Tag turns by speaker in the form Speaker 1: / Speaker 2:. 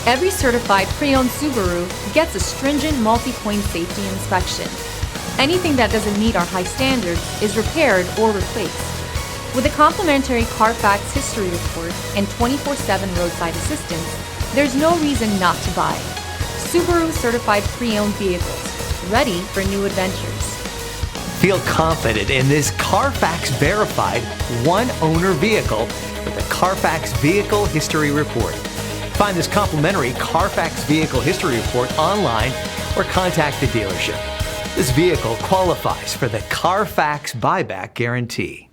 Speaker 1: Every certified pre-owned Subaru gets a stringent multi-point safety inspection. Anything that doesn't meet our high standards is repaired or replaced. With a complimentary Carfax history report and 24/7 roadside assistance, there's no reason not to buy. Subaru certified pre-owned vehicles, ready for new adventures.
Speaker 2: Feel confident in this Carfax verified one-owner vehicle with the Carfax Vehicle History Report. Find this complimentary Carfax Vehicle History Report online or contact the dealership. This vehicle qualifies for the Carfax Buyback Guarantee.